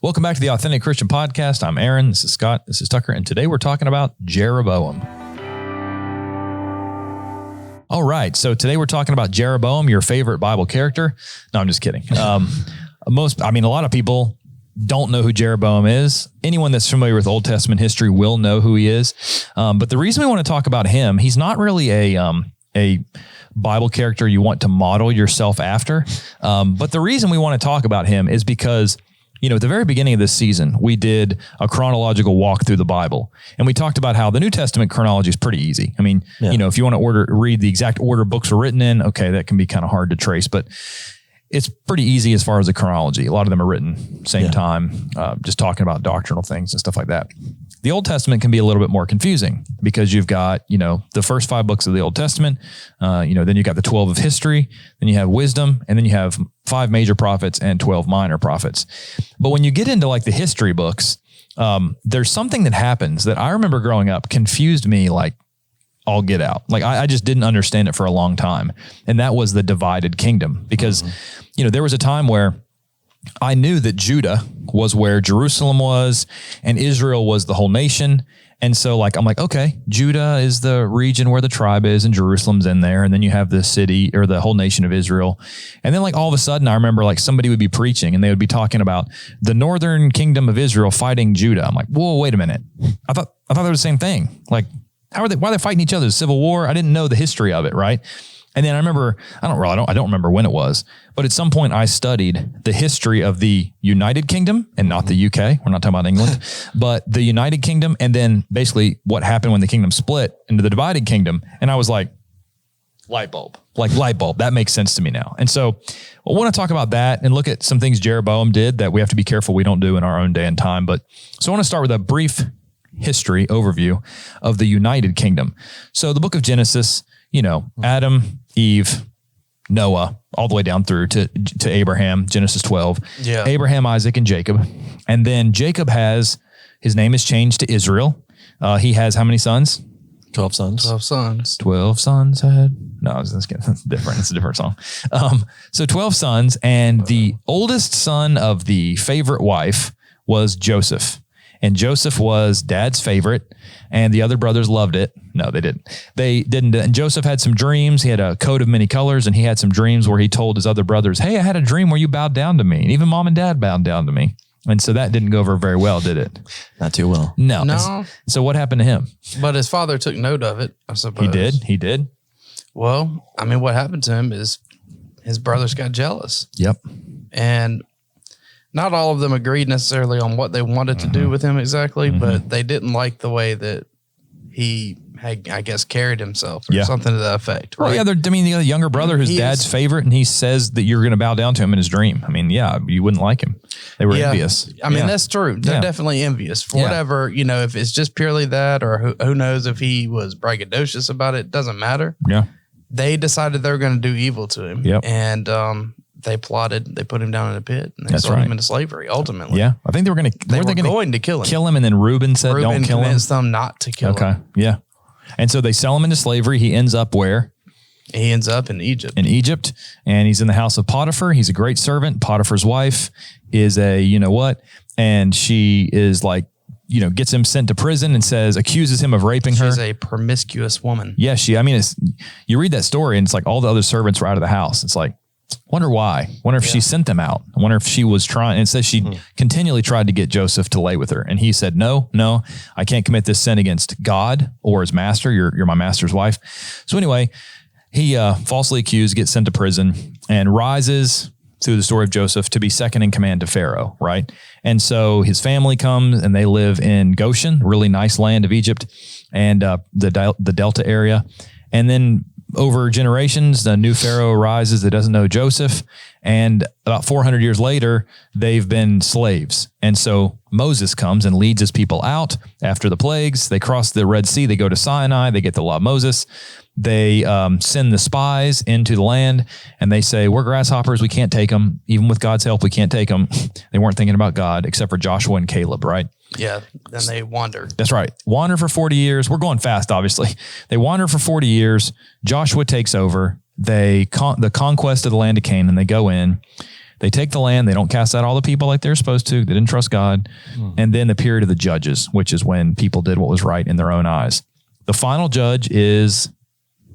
Welcome back to the Authentic Christian Podcast. I'm Aaron. This is Scott. This is Tucker. And today we're talking about Jeroboam. All right. So today we're talking about Jeroboam, your favorite Bible character. No, I'm just kidding. A lot of people don't know who Jeroboam is. Anyone that's familiar with Old Testament history will know who he is. But the reason we want to talk about him, he's not really a Bible character you want to model yourself after. But the reason we want to talk about him is because, at the very beginning of this season, we did a chronological walk through the Bible. And we talked about how the New Testament chronology is pretty easy. If you want to read the exact order books were written in, okay, that can be kind of hard to trace, but it's pretty easy as far as the chronology. A lot of them are written same time, just talking about doctrinal things and stuff like that. The Old Testament can be a little bit more confusing because you've got, the first 5 books of the Old Testament, then you got the 12 of history, then you have wisdom, and then you have 5 major prophets and 12 minor prophets. But when you get into like the history books, there's something that happens that I remember growing up confused me like all get out. Like I just didn't understand it for a long time. And that was the divided kingdom because, there was a time where I knew that Judah was where Jerusalem was and Israel was the whole nation. And so I'm like, okay, Judah is the region where the tribe is and Jerusalem's in there. And then you have the city or the whole nation of Israel. And then all of a sudden I remember somebody would be preaching and they would be talking about the northern kingdom of Israel fighting Judah. I'm like, whoa, wait a minute. I thought they were the same thing. Why are they fighting each other? Civil war? I didn't know the history of it. Right. And then I remember, I don't remember when it was, but at some point I studied the history of the United Kingdom and not the UK. We're not talking about England, but the United Kingdom. And then basically what happened when the kingdom split into the divided kingdom. And I was like, light bulb. That makes sense to me now. And so I want to talk about that and look at some things Jeroboam did that we have to be careful we don't do in our own day and time. So I want to start with a brief history overview of the United Kingdom. So the book of Genesis, Adam, Eve, Noah, all the way down through to Abraham, Genesis 12, Abraham, Isaac, and Jacob. And then Jacob his name is changed to Israel. He has how many sons? 12 sons. 12 sons. 12 sons had, no, it's different. It's a different song. So 12 sons, and the oldest son of the favorite wife was Joseph. And Joseph was dad's favorite, and the other brothers loved it. No, they didn't. They didn't. And Joseph had some dreams. He had a coat of many colors, and he had some dreams where he told his other brothers, hey, I had a dream where you bowed down to me. And even mom and dad bowed down to me. And so that didn't go over very well, did it? Not too well. No. So what happened to him? But his father took note of it, I suppose. He did. Well, what happened to him is his brothers got jealous. Yep. And not all of them agreed necessarily on what they wanted to do with him exactly, but they didn't like the way that he had, I guess, carried himself or something to that effect. Right? Well, the younger brother who's dad's favorite, and he says that you're going to bow down to him in his dream. You wouldn't like him. They were envious. That's true. They're definitely envious for whatever, if it's just purely that, or who knows if he was braggadocious about it, doesn't matter. Yeah. They decided they were going to do evil to him. Yep. And, they plotted, they put him down in a pit, and they sold him into slavery, ultimately. Yeah. I think they were going to kill him. And then Reuben said, don't kill him. Convinced them not to kill him. Okay. Yeah. And so they sell him into slavery. He ends up where? He ends up in Egypt. And he's in the house of Potiphar. He's a great servant. Potiphar's wife is and she is gets him sent to prison and accuses him of raping her. She's a promiscuous woman. Yeah. You read that story and it's like all the other servants were out of the house. It's like, wonder why. Wonder if she sent them out. I wonder if she was trying. And it says she continually tried to get Joseph to lay with her. And he said, no, I can't commit this sin against God or his master. You're my master's wife. So anyway, he falsely accused, gets sent to prison, and rises through the story of Joseph to be second in command to Pharaoh, right? And so his family comes and they live in Goshen, really nice land of Egypt, and the Delta area. And then over generations, the new Pharaoh arises that doesn't know Joseph. And about 400 years later, they've been slaves. And so Moses comes and leads his people out after the plagues. They cross the Red Sea. They go to Sinai. They get the law of Moses. They send the spies into the land and they say, we're grasshoppers. We can't take them. Even with God's help, we can't take them. They weren't thinking about God except for Joshua and Caleb, right? Yeah. Then they wander. That's right. Wander for 40 years. We're going fast, obviously. They wander for 40 years. Joshua takes over. The conquest of the land of Canaan. They go in. They take the land. They don't cast out all the people like they're supposed to. They didn't trust God. And then the period of the judges, which is when people did what was right in their own eyes. The final judge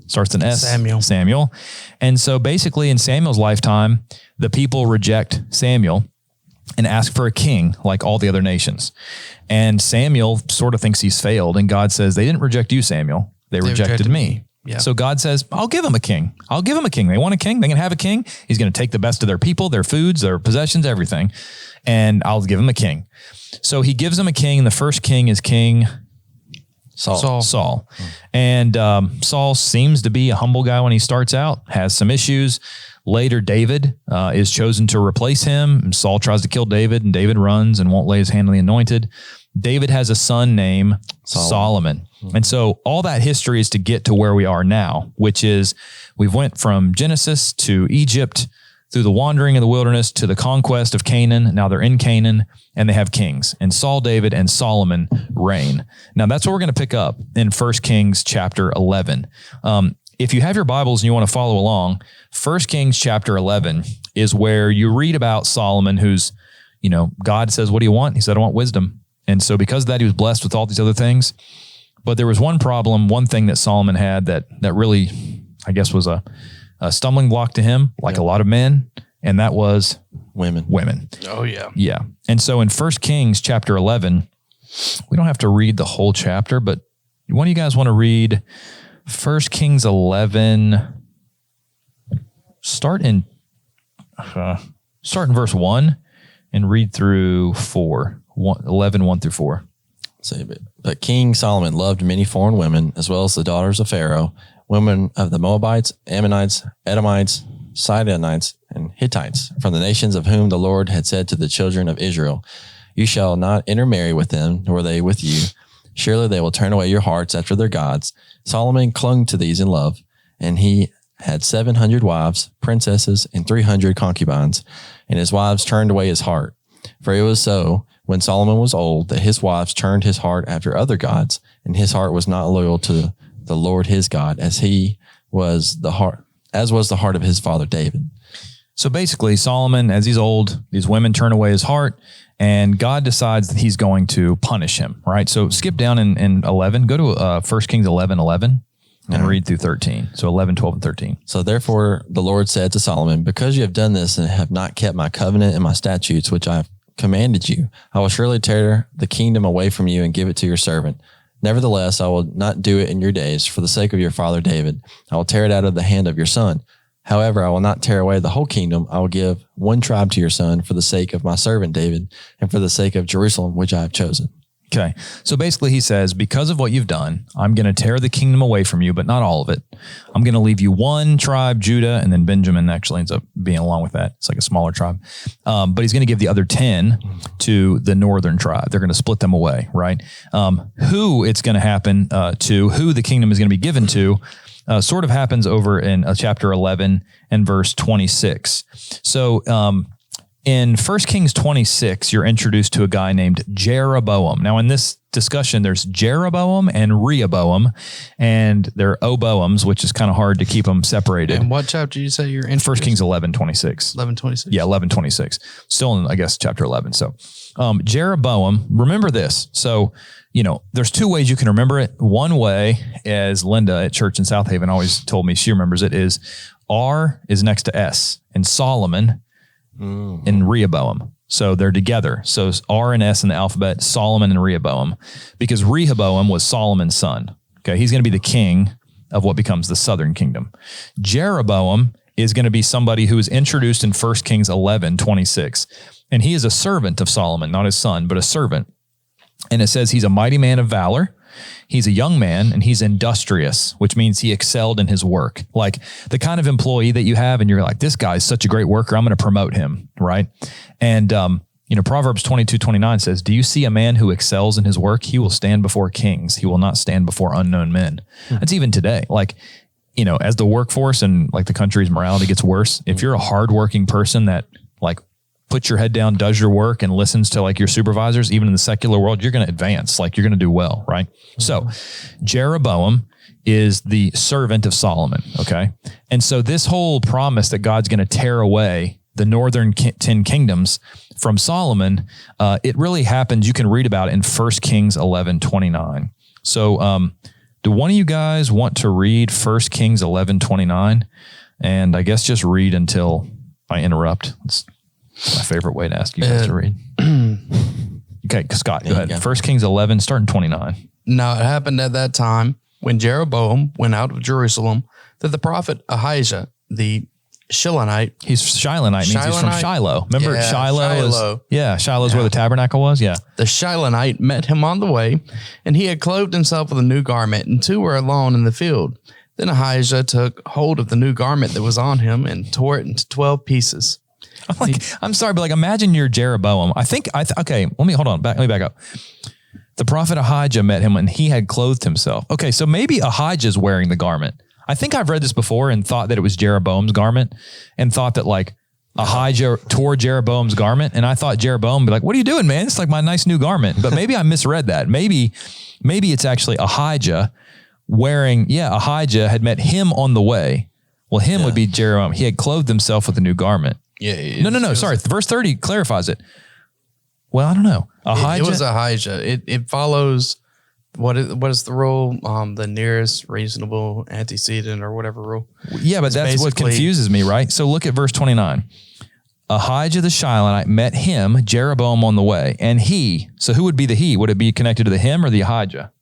starts in S. Samuel. And so basically in Samuel's lifetime, the people reject Samuel and ask for a king like all the other nations. And Samuel sort of thinks he's failed. And God says, they didn't reject you, Samuel. They rejected me. Yeah. So God says, I'll give them a king. I'll give them a king. They want a king. They can have a king. He's going to take the best of their people, their foods, their possessions, everything. And I'll give them a king. So he gives them a king. And the first king is King Saul. And Saul seems to be a humble guy when he starts out, has some issues. Later, David is chosen to replace him. And Saul tries to kill David, and David runs and won't lay his hand on the anointed. David has a son named Solomon. And so all that history is to get to where we are now, which is we've went from Genesis to Egypt, through the wandering of the wilderness to the conquest of Canaan. Now they're in Canaan and they have kings, and Saul, David, and Solomon reign. Now that's what we're going to pick up in 1 Kings chapter 11. If you have your Bibles and you want to follow along, 1 Kings chapter 11 is where you read about Solomon, who's, God says, what do you want? He said, I want wisdom. And so because of that, he was blessed with all these other things. But there was one problem, one thing that Solomon had that really, I guess, was a stumbling block to him, like a lot of men, and that was women. Oh, yeah. Yeah. And so in 1 Kings chapter 11, we don't have to read the whole chapter, but one of you guys want to read 1 Kings 11, start in verse 1 and read through 11, 1 through 4. But King Solomon loved many foreign women, as well as the daughters of Pharaoh, women of the Moabites, Ammonites, Edomites, Sidonites, and Hittites, from the nations of whom the Lord had said to the children of Israel, you shall not intermarry with them, nor they with you. Surely they will turn away your hearts after their gods. Solomon clung to these in love, and he had 700 wives, princesses, and 300 concubines, and his wives turned away his heart. For it was so, when Solomon was old, that his wives turned his heart after other gods, and his heart was not loyal to the Lord his God, as was the heart of his father David. So basically, Solomon, as he's old, these women turn away his heart, and God decides that he's going to punish him, right? So skip down in 11, go to 1 Kings 11, and read through 13. So 11, 12, and 13. So therefore the Lord said to Solomon, because you have done this and have not kept my covenant and my statutes, which I have commanded you, I will surely tear the kingdom away from you and give it to your servant. Nevertheless, I will not do it in your days for the sake of your father David. I will tear it out of the hand of your son. However, I will not tear away the whole kingdom. I will give one tribe to your son for the sake of my servant David and for the sake of Jerusalem, which I have chosen. Okay. So basically he says, because of what you've done, I'm going to tear the kingdom away from you, but not all of it. I'm going to leave you one tribe, Judah, and then Benjamin actually ends up being along with that. It's like a smaller tribe. But he's going to give the other 10 to the northern tribe. They're going to split them away, right? Who it's going to happen to, who the kingdom is going to be given to, sort of happens over in chapter 11 and verse 26. So, in 1 Kings 26, you're introduced to a guy named Jeroboam. Now, in this discussion, there's Jeroboam and Rehoboam, and they're Oboams, which is kind of hard to keep them separated. And what chapter did you say you're in? 1 Kings 11:26. 11:26. Yeah, 11:26. Still in, I guess, chapter 11. So, Jeroboam, remember this. So, there's two ways you can remember it. One way, as Linda at church in South Haven always told me she remembers it, is R is next to S, and Solomon and Rehoboam. So they're together. So R and S in the alphabet, Solomon and Rehoboam, because Rehoboam was Solomon's son. Okay. He's going to be the king of what becomes the southern kingdom. Jeroboam is going to be somebody who is introduced in 1 Kings 11:26. And he is a servant of Solomon, not his son, but a servant. And it says he's a mighty man of valor. He's a young man and he's industrious, which means he excelled in his work. Like the kind of employee that you have and you're like, this guy's such a great worker, I'm going to promote him, right? And, Proverbs 22:29 says, do you see a man who excels in his work? He will stand before kings. He will not stand before unknown men. That's even today. Like, as the workforce and like the country's morality gets worse, if you're a hardworking person that like puts your head down, does your work, and listens to like your supervisors, even in the secular world, you're going to advance. Like you're going to do well, right? Mm-hmm. So Jeroboam is the servant of Solomon, okay? And so this whole promise that God's going to tear away the northern 10 kingdoms from Solomon, it really happens. You can read about it in 1 Kings 11:29. So do one of you guys want to read 1 Kings 11:29? And I guess just read until I interrupt. It's my favorite way to ask you guys to read. Okay, Scott, go ahead. 1 Kings 11, starting 29. Now it happened at that time when Jeroboam went out of Jerusalem that the prophet Ahijah, the Shilonite. He's Shilonite, means he's from Shiloh. Remember Shiloh? Shiloh's where the tabernacle was. Yeah. The Shilonite met him on the way, and he had clothed himself with a new garment, and two were alone in the field. Then Ahijah took hold of the new garment that was on him and tore it into 12 pieces. I'm sorry, but imagine you're Jeroboam. Okay, let me back up. The prophet Ahijah met him and he had clothed himself. Okay, so maybe Ahijah's wearing the garment. I think I've read this before and thought that it was Jeroboam's garment and thought that Ahijah tore Jeroboam's garment. And I thought Jeroboam would be like, what are you doing, man? It's like my nice new garment. But maybe I misread that. Maybe it's actually Ahijah Ahijah had met him on the way. Well, him would be Jeroboam. He had clothed himself with a new garment. Yeah. No. Sorry. Verse 30 clarifies it. Well, I don't know. Ahijah. It was Ahijah. It follows what is the rule? The nearest reasonable antecedent or whatever rule. Yeah, but that's what confuses me, right? So look at verse 29. Ahijah the Shilonite met him, Jeroboam, on the way, and he. So who would be the he? Would it be connected to the him or the Ahijah?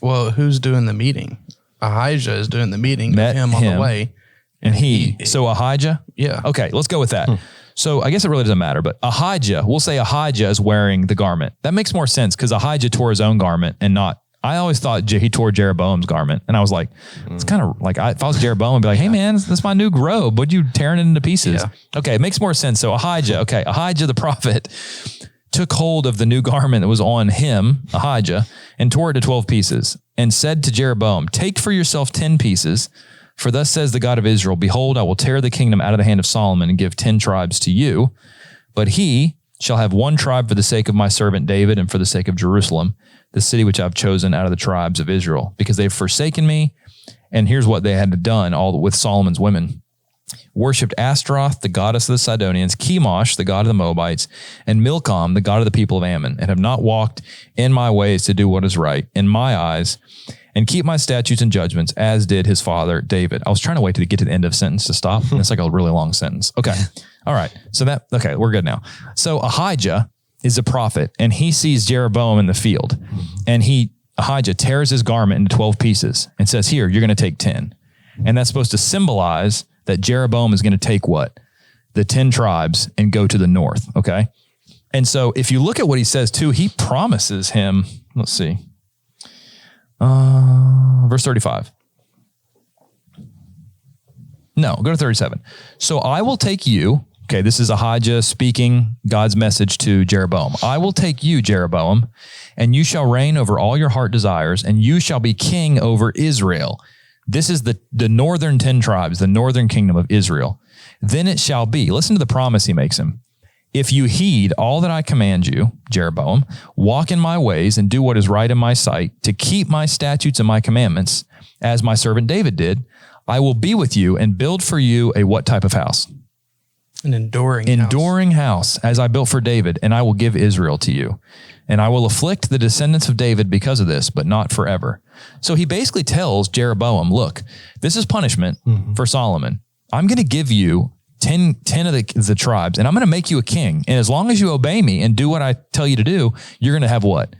Well, who's doing the meeting? Ahijah is doing the meeting. Met him on the way. And he. So Ahijah? Yeah. Okay, let's go with that. So I guess it really doesn't matter, but we'll say Ahijah is wearing the garment. That makes more sense because Ahijah tore his own garment and not, I always thought he tore Jeroboam's garment. And I was like, it's kind of like, if I was Jeroboam, I'd be like, hey man, this is my new robe. What'd you tearing it into pieces? Yeah. Okay, it makes more sense. So Ahijah the prophet took hold of the new garment that was on him, Ahijah, and tore it to 12 pieces and said to Jeroboam, take for yourself 10 pieces. For thus says the God of Israel, behold, I will tear the kingdom out of the hand of Solomon and give 10 tribes to you. But he shall have one tribe for the sake of my servant David and for the sake of Jerusalem, the city which I've chosen out of the tribes of Israel, because they've forsaken me. And here's what they had done all with Solomon's women. Worshipped Ashtaroth, the goddess of the Sidonians, Chemosh, the god of the Moabites, and Milcom, the god of the people of Ammon, and have not walked in my ways to do what is right in my eyes, and keep my statutes and judgments, as did his father David. I was trying to wait to get to the end of the sentence to stop. It's like a really long sentence. Okay. All right. So we're good now. So Ahijah is a prophet, and he sees Jeroboam in the field, and Ahijah tears his garment into 12 pieces and says, here, you're going to take 10. And that's supposed to symbolize that Jeroboam is going to take what? The 10 tribes and go to the north. Okay. And so if you look at what he says too, he promises him, let's see. Verse 35. No, go to 37. So I will take you. Okay, this is Ahijah speaking God's message to Jeroboam. I will take you, Jeroboam, and you shall reign over all your heart desires, and you shall be king over Israel. This is the northern 10 tribes, the northern kingdom of Israel. Then it shall be, listen to the promise he makes him. If you heed all that I command you, Jeroboam, walk in my ways and do what is right in my sight, to keep my statutes and my commandments, as my servant David did, I will be with you and build for you a what type of house? An enduring house, as I built for David, and I will give Israel to you. And I will afflict the descendants of David because of this, but not forever. So he basically tells Jeroboam, look, this is punishment for Solomon. I'm going to give you 10 of the tribes, and I'm going to make you a king. And as long as you obey me and do what I tell you to do, you're going to have what?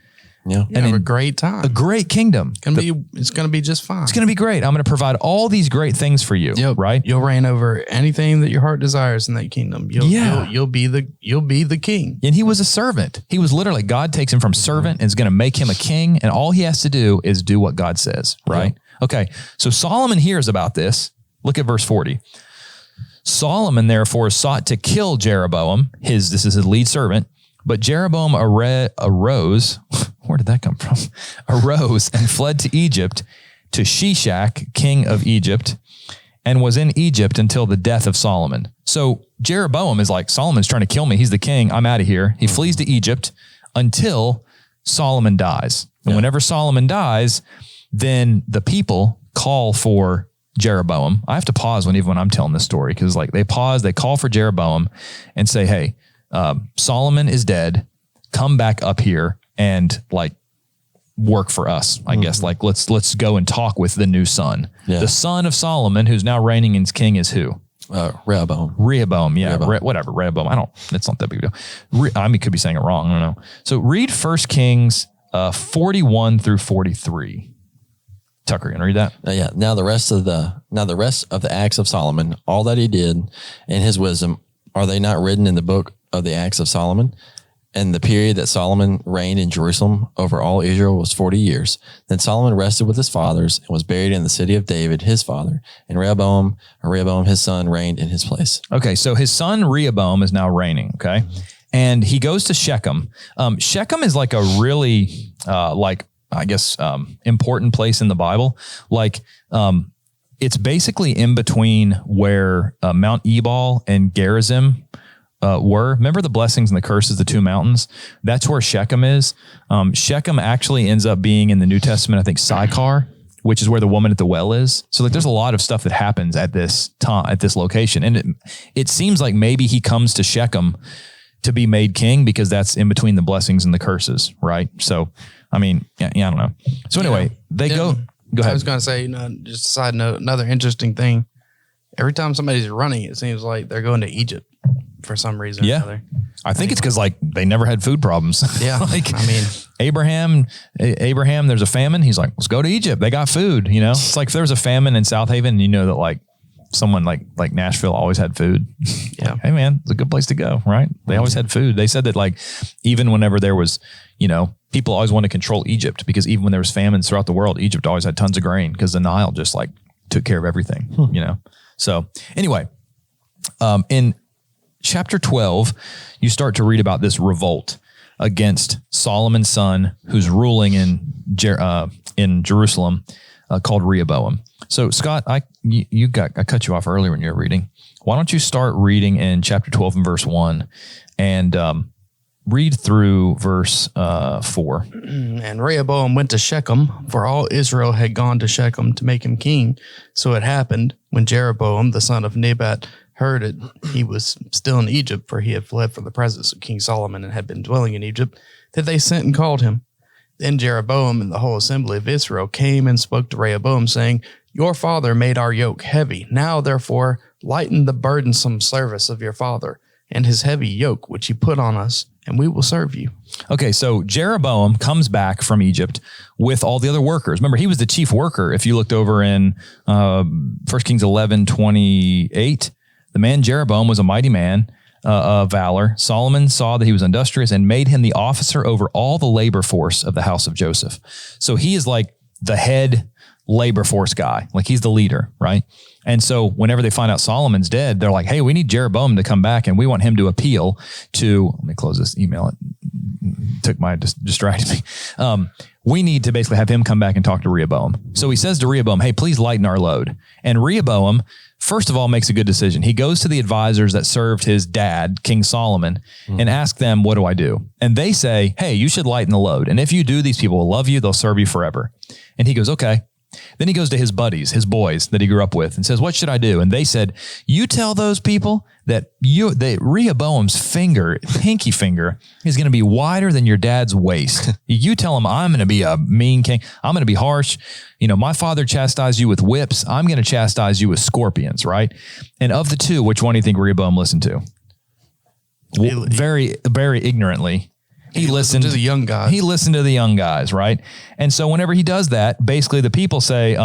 Yeah. And a great time. A great kingdom. It's going to be just fine. It's going to be great. I'm going to provide all these great things for you. Yep. Right? You'll reign over anything that your heart desires in that kingdom. You'll be the king. And he was a servant. He was literally, God takes him from servant and is going to make him a king. And all he has to do is do what God says. Right? Yep. Okay. So Solomon hears about this. Look at verse 40. Solomon therefore sought to kill Jeroboam. This is his lead servant. But Jeroboam arose, where did that come from? Arose and fled to Egypt, to Shishak, king of Egypt, and was in Egypt until the death of Solomon. So Jeroboam is like, Solomon's trying to kill me. He's the king. I'm out of here. He flees to Egypt until Solomon dies. And whenever Solomon dies, then the people call for Jeroboam. I have to pause even when I'm telling this story, because like they pause, they call for Jeroboam and say, hey, Solomon is dead. Come back up here and like work for us. I guess like let's go and talk with the new son. Yeah. The son of Solomon, who's now reigning as king, is who? Rehoboam. Yeah. Whatever. Rehoboam. It's not that big a deal. I mean, could be saying it wrong. I don't know. So read 1 Kings 41 through 43. Tucker, you gonna read that? Yeah. Now the rest of the acts of Solomon, all that he did in his wisdom, are they not written in the book of the acts of Solomon? And the period that Solomon reigned in Jerusalem over all Israel was 40 years. Then Solomon rested with his fathers and was buried in the city of David, his father. And Rehoboam, his son, reigned in his place. Okay, so his son Rehoboam is now reigning, okay? And he goes to Shechem. Shechem is like a really, important place in the Bible. Like, it's basically in between where Mount Ebal and Gerizim were. Remember the blessings and the curses, the two mountains? That's where Shechem is. Shechem actually ends up being in the New Testament, I think, Sychar, which is where the woman at the well is. So like there's a lot of stuff that happens at this time, at this location. And it seems like maybe he comes to Shechem to be made king because that's in between the blessings and the curses, right? So, I mean, I don't know. So anyway, go ahead. I was going to say, just a side note, another interesting thing. Every time somebody's running, it seems like they're going to Egypt for some reason. Yeah. Or another. I think it's because like they never had food problems. Yeah. Like, I mean, Abraham, there's a famine. He's like, let's go to Egypt. They got food, It's like if there was a famine in South Haven, that like someone like Nashville always had food. Yeah. Like, hey man, it's a good place to go, right? They always had food. They said that like, even whenever there was, people always wanted to control Egypt because even when there was famines throughout the world, Egypt always had tons of grain because the Nile just like took care of everything, So anyway, in chapter 12, you start to read about this revolt against Solomon's son, who's ruling in Jerusalem, called Rehoboam. So Scott, I cut you off earlier when you were reading. Why don't you start reading in chapter 12 and verse 1 and read through verse 4. And Rehoboam went to Shechem, for all Israel had gone to Shechem to make him king. So it happened when Jeroboam, the son of Nebat, heard it, he was still in Egypt, for he had fled from the presence of King Solomon and had been dwelling in Egypt, that they sent and called him. Then Jeroboam and the whole assembly of Israel came and spoke to Rehoboam, saying, your father made our yoke heavy. Now, therefore, lighten the burdensome service of your father and his heavy yoke, which he put on us, and we will serve you. Okay, so Jeroboam comes back from Egypt with all the other workers. Remember, he was the chief worker. If you looked over in 1 Kings 11:28, the man Jeroboam was a mighty man of valor. Solomon saw that he was industrious and made him the officer over all the labor force of the house of Joseph. So he is like the head labor force guy. Like he's the leader, right? And so whenever they find out Solomon's dead, they're like, hey, we need Jeroboam to come back and we want him to appeal to, let me close this email. It distracted me. We need to basically have him come back and talk to Rehoboam. So he says to Rehoboam, hey, please lighten our load. And Rehoboam, first of all, makes a good decision. He goes to the advisors that served his dad, King Solomon, and asks them, what do I do? And they say, hey, you should lighten the load. And if you do, these people will love you. They'll serve you forever. And he goes, okay. Then he goes to his buddies, his boys that he grew up with and says, what should I do? And they said, you tell those people that Rehoboam's pinky finger is going to be wider than your dad's waist. You tell him I'm going to be a mean king. I'm going to be harsh. My father chastised you with whips. I'm going to chastise you with scorpions, right? And of the two, which one do you think Rehoboam listened to? Very, very ignorantly. He listened to the young guys. He listened to the young guys, right? And so whenever he does that, basically the people say,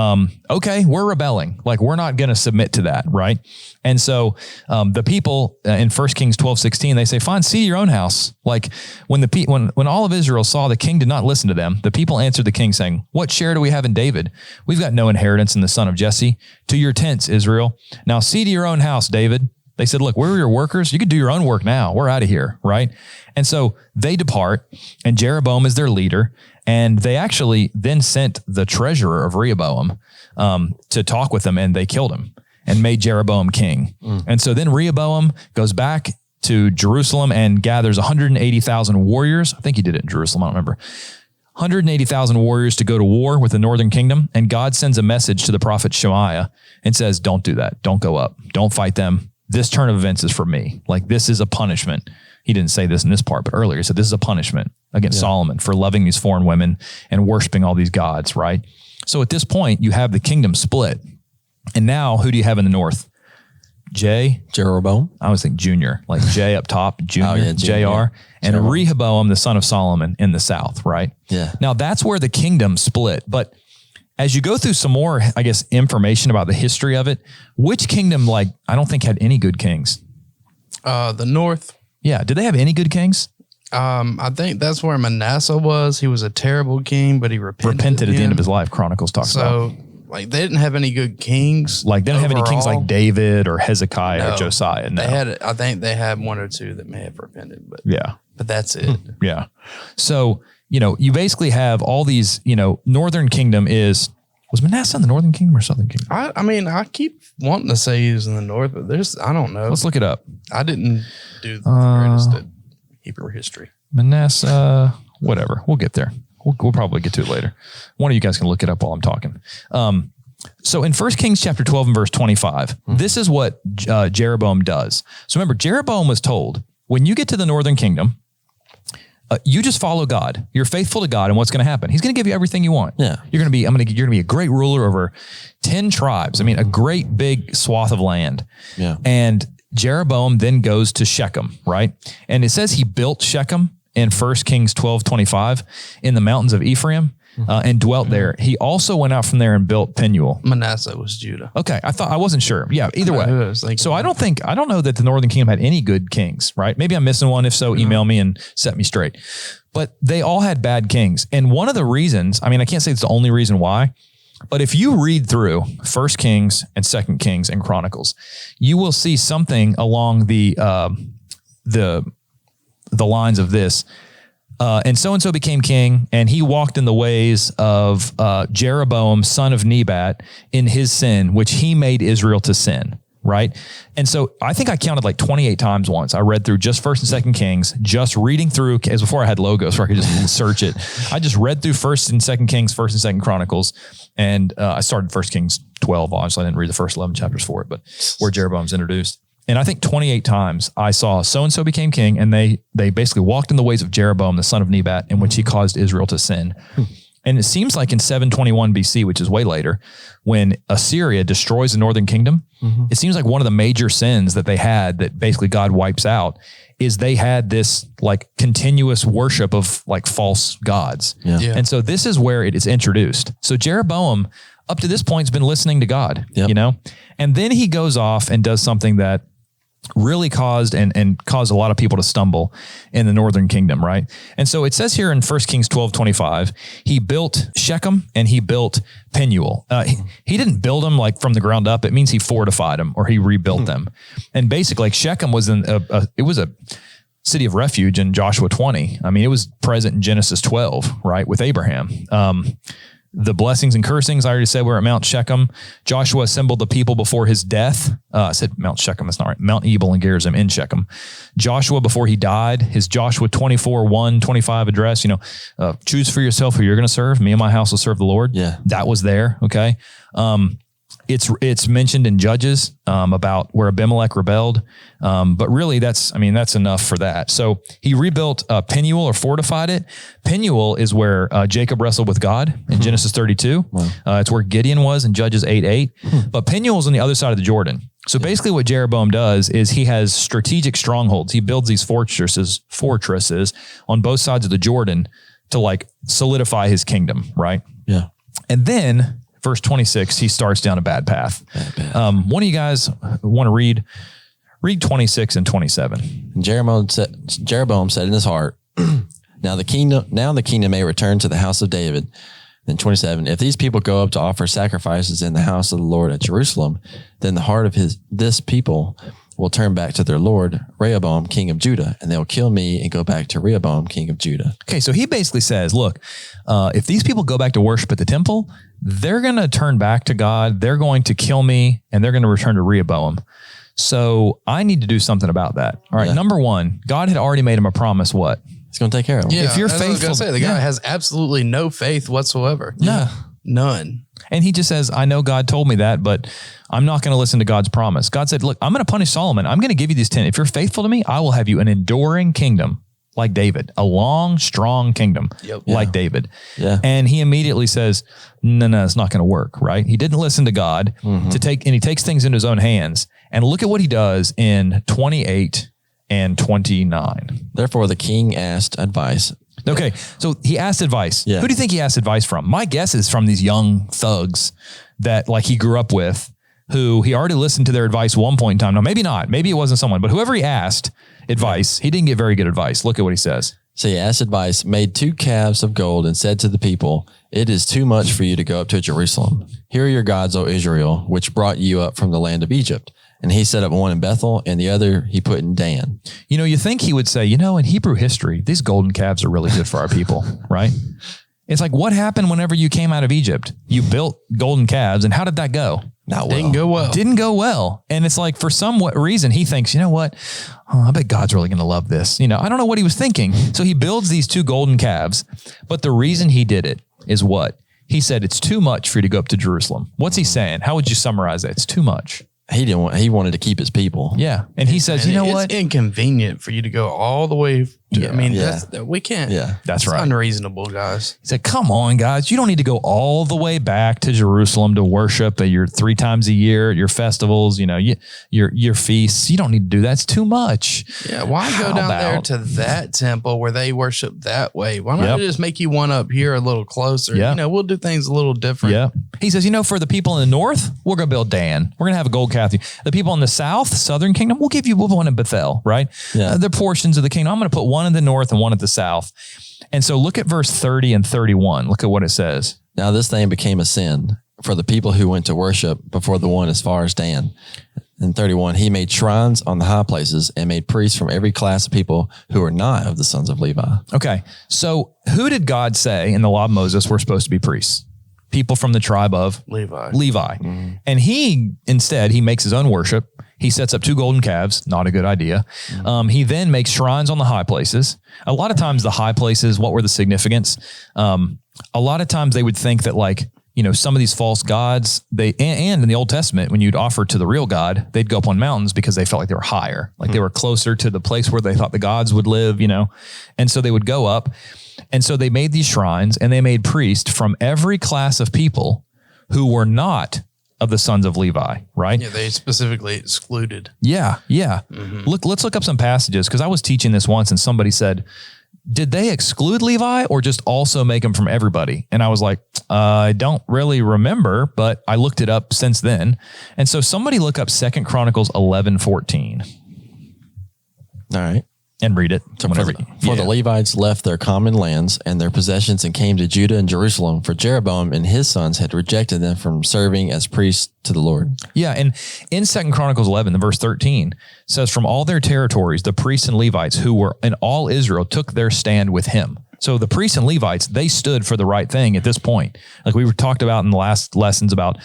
okay, we're rebelling. Like, we're not going to submit to that, right? And so the people in 1 Kings 12:16, they say, fine, see your own house. Like when all of Israel saw the king did not listen to them, the people answered the king saying, what share do we have in David? We've got no inheritance in the son of Jesse. To your tents, Israel. Now see to your own house, David. They said, look, we're your workers. You could do your own work now. We're out of here, right? And so they depart, and Jeroboam is their leader. And they actually then sent the treasurer of Rehoboam to talk with him, and they killed him and made Jeroboam king. And so then Rehoboam goes back to Jerusalem and gathers 180,000 warriors. I think he did it in Jerusalem. I don't remember. 180,000 warriors to go to war with the northern kingdom. And God sends a message to the prophet Shemaiah and says, don't do that. Don't go up. Don't fight them. This turn of events is for me. Like, this is a punishment. He didn't say this in this part, but earlier he said, this is a punishment against Solomon for loving these foreign women and worshiping all these gods, right? So at this point, you have the kingdom split. And now who do you have in the north? Jeroboam. I always think Junior, like J up top, Junior, JR, and Jeroboam. Rehoboam, the son of Solomon, in the south, right? Yeah. Now that's where the kingdom split. But as you go through some more, I guess, information about the history of it, which kingdom, like, I don't think had any good kings. The north. Yeah. Did they have any good kings? I think that's where Manasseh was. He was a terrible king, but he repented At the end of his life, Chronicles talks about. So, like, they didn't have any good kings. Like, they didn't have any kings like overall. David or Hezekiah or No. Josiah. No. They had, I think they had one or two that may have repented, but Yeah. that's it. Yeah. So, you basically have all these, northern kingdom was Manasseh in the northern kingdom or southern kingdom? I mean, I keep wanting to say he was in the north, but I don't know. Let's look it up. I didn't do the greatest at Hebrew history. Manasseh, whatever. We'll get there. We'll probably get to it later. One of you guys can look it up while I'm talking. So in 1 Kings chapter 12 and verse 25, this is what Jeroboam does. So remember, Jeroboam was told, when you get to the northern kingdom, you just follow God. You're faithful to God, and what's going to happen? He's going to give you everything you want. Yeah. You're going to be a great ruler over 10 tribes. I mean, a great big swath of land. Yeah. And Jeroboam then goes to Shechem, right? And it says he built Shechem in 1 Kings 12:25 in the mountains of Ephraim and dwelt there. He also went out from there and built Penuel. Manasseh was Judah. Okay. I wasn't sure. Yeah. Either way. who I was thinking So I don't know that the northern kingdom had any good kings, right? Maybe I'm missing one. If so, email me and set me straight. But they all had bad kings. And one of the reasons, I mean, I can't say it's the only reason why, but if you read through 1 Kings and 2 Kings and Chronicles, you will see something along the lines of this. And so became king, and he walked in the ways of Jeroboam, son of Nebat, in his sin, which he made Israel to sin, right? And so I think I counted like 28 times once. I read through just 1st and 2nd Kings, just reading through, as before I had logos where I could just search it. I just read through 1st and 2nd Kings, 1st and 2nd Chronicles, and I started 1 Kings 12. Obviously, I didn't read the first 11 chapters for it, but where Jeroboam's introduced. And I think 28 times I saw so-and-so became king, and they basically walked in the ways of Jeroboam, the son of Nebat, in which he caused Israel to sin. And it seems like in 721 BC, which is way later, when Assyria destroys the northern kingdom, it seems like one of the major sins that they had that basically God wipes out is they had this like continuous worship of like false gods. Yeah. And so this is where it is introduced. So Jeroboam, up to this point, has been listening to God, and then he goes off and does something that really caused a lot of people to stumble in the northern kingdom, right? And so it says here in 1 Kings 12:25, he built Shechem and he built Penuel. He didn't build them like from the ground up. It means he fortified them or he rebuilt them. And basically, like Shechem was it was a city of refuge in Joshua 20. I mean, it was present in Genesis 12, right, with Abraham. The blessings and cursings, I already said, were at Mount Shechem. Joshua assembled the people before his death. I said Mount Shechem, that's not right. Mount Ebal and Gerizim in Shechem. Joshua, before he died, his Joshua 24:1-25 address, choose for yourself who you're going to serve. Me and my house will serve the Lord. Yeah. That was there, okay? It's mentioned in Judges about where Abimelech rebelled, but really that's enough for that. So he rebuilt Penuel or fortified it. Penuel is where Jacob wrestled with God in Genesis 32. Wow. It's where Gideon was in Judges 8:8. But Penuel is on the other side of the Jordan. So basically what Jeroboam does is he has strategic strongholds. He builds these fortresses on both sides of the Jordan to like solidify his kingdom, right? Yeah. And then verse 26, he starts down a bad path. One of you guys want to read 26 and 27. And Jeroboam said in his heart, now the kingdom may return to the house of David. Then 27, if these people go up to offer sacrifices in the house of the Lord at Jerusalem, then the heart of this people will turn back to their Lord, Rehoboam, king of Judah, and they'll kill me and go back to Rehoboam, king of Judah. Okay, so he basically says, look, if these people go back to worship at the temple, they're going to turn back to God, they're going to kill me, and they're going to return to Rehoboam. So I need to do something about that. All right, Number one, God had already made him a promise, what? He's going to take care of them. Yeah, If you're that's what I was faithful, gonna say, the guy has absolutely no faith whatsoever. Yeah. None. And he just says, I know God told me that, but I'm not going to listen to God's promise. God said, look, I'm going to punish Solomon. I'm going to give you these 10. If you're faithful to me, I will have you an enduring kingdom like David, a long, strong kingdom like David. Yeah. And he immediately says, no, it's not going to work, right? He didn't listen to God and he takes things into his own hands. And look at what he does in 28 and 29. Therefore, the king asked advice. Okay, so he asked advice. Yeah. Who do you think he asked advice from? My guess is from these young thugs that like he grew up with, who he already listened to their advice one point in time. Now, maybe not. Maybe it wasn't someone, but whoever he asked advice, he didn't get very good advice. Look at what he says. So he asked advice, made 2 calves of gold, and said to the people, it is too much for you to go up to Jerusalem. Here are your gods, O Israel, which brought you up from the land of Egypt. And he set up one in Bethel, and the other he put in Dan. You know, you think he would say, you know, in Hebrew history, these golden calves are really good for our people, right? It's like, what happened whenever you came out of Egypt? You built golden calves, and how did that go? Didn't go well. Didn't go well. And it's like, for some reason, he thinks, you know what? Oh, I bet God's really going to love this. You know, I don't know what he was thinking. So he builds these 2 golden calves. But the reason he did it is what? He said, it's too much for you to go up to Jerusalem. What's he saying? How would you summarize that? It's too much. He wanted to keep his people. Yeah. And he says, you know what? It's inconvenient for you to go all the way. We can't. Yeah. That's It's right. unreasonable, guys. He said, come on, guys. You don't need to go all the way back to Jerusalem to worship at your 3 times a year, at your festivals, you know, your feasts. You don't need to do that. It's too much. Yeah. Why go down there to that temple where they worship that way? Why not just make you one up here a little closer? Yep. You know, we'll do things a little different. Yeah. He says, you know, for the people in the north, we're going to build Dan. We're going to have a gold calf. The people in the south, southern kingdom, we'll give you one in Bethel, right? Yeah. The portions of the kingdom. I'm going to put one in the north and one at the south. And so look at verse 30 and 31. Look at what it says. Now this thing became a sin for the people who went to worship before the one as far as Dan. In 31, he made shrines on the high places and made priests from every class of people who are not of the sons of Levi. Okay. So who did God say in the law of Moses were supposed to be priests? People from the tribe of Levi. Mm-hmm. And he makes his own worship. He sets up 2 golden calves. Not a good idea. He then makes shrines on the high places. A lot of times the high places, what were the significance? A lot of times they would think that, like, you know, some of these false gods, and in the Old Testament, when you'd offer to the real God, they'd go up on mountains because they felt like they were higher, like they were closer to the place where they thought the gods would live, you know? And so they would go up. And so they made these shrines, and they made priests from every class of people who were not of the sons of Levi, right? Yeah, they specifically excluded. Yeah. Let's look up some passages, because I was teaching this once and somebody said, did they exclude Levi or just also make them from everybody? And I was like, I don't really remember, but I looked it up since then. And so somebody look up 2 Chronicles 11:14. All right. And read it. For the Levites left their common lands and their possessions and came to Judah and Jerusalem, for Jeroboam and his sons had rejected them from serving as priests to the Lord. Yeah, and in 2 Chronicles 11, the verse 13 says, from all their territories, the priests and Levites who were in all Israel took their stand with him. So the priests and Levites, they stood for the right thing at this point. Like we were talked about in the last lessons about,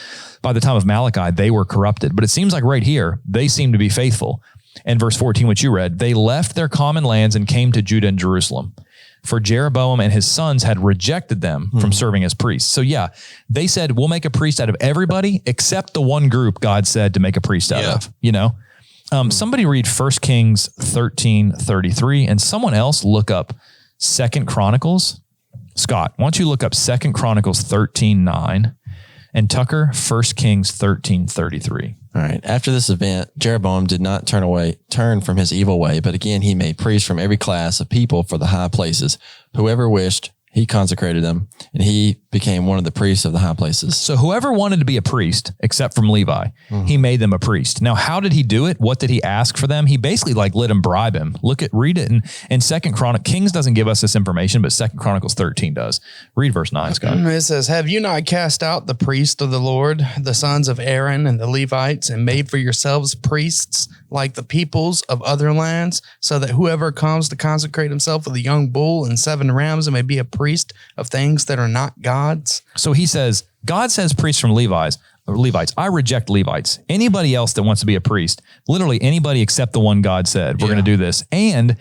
by the time of Malachi, they were corrupted. But it seems like right here, they seem to be faithful. And verse 14, which you read, they left their common lands and came to Judah and Jerusalem. For Jeroboam and his sons had rejected them from serving as priests. So yeah, they said, we'll make a priest out of everybody except the one group God said to make a priest out of, you know? Somebody read 1 Kings 13:33, and someone else look up 2 Chronicles. Scott, why don't you look up 2 Chronicles 13:9 and Tucker 1 Kings 13:33. All right. After this event, Jeroboam did not turn from his evil way, but again, he made priests from every class of people for the high places. Whoever wished, he consecrated them, and he became one of the priests of the high places. So whoever wanted to be a priest, except from Levi, he made them a priest. Now, how did he do it? What did he ask for them? He basically like let him bribe him. Read it in 2 Chronicles. Kings doesn't give us this information, but 2 Chronicles 13 does. Read verse 9, Scott. It says, have you not cast out the priest of the Lord, the sons of Aaron and the Levites, and made for yourselves priests like the peoples of other lands, so that whoever comes to consecrate himself with a young bull and 7 rams may be a priest of things that are not God's? So he says, God says priests from Levi's. Levites. I reject Levites. Anybody else that wants to be a priest, literally anybody except the one God said, we're going to do this. And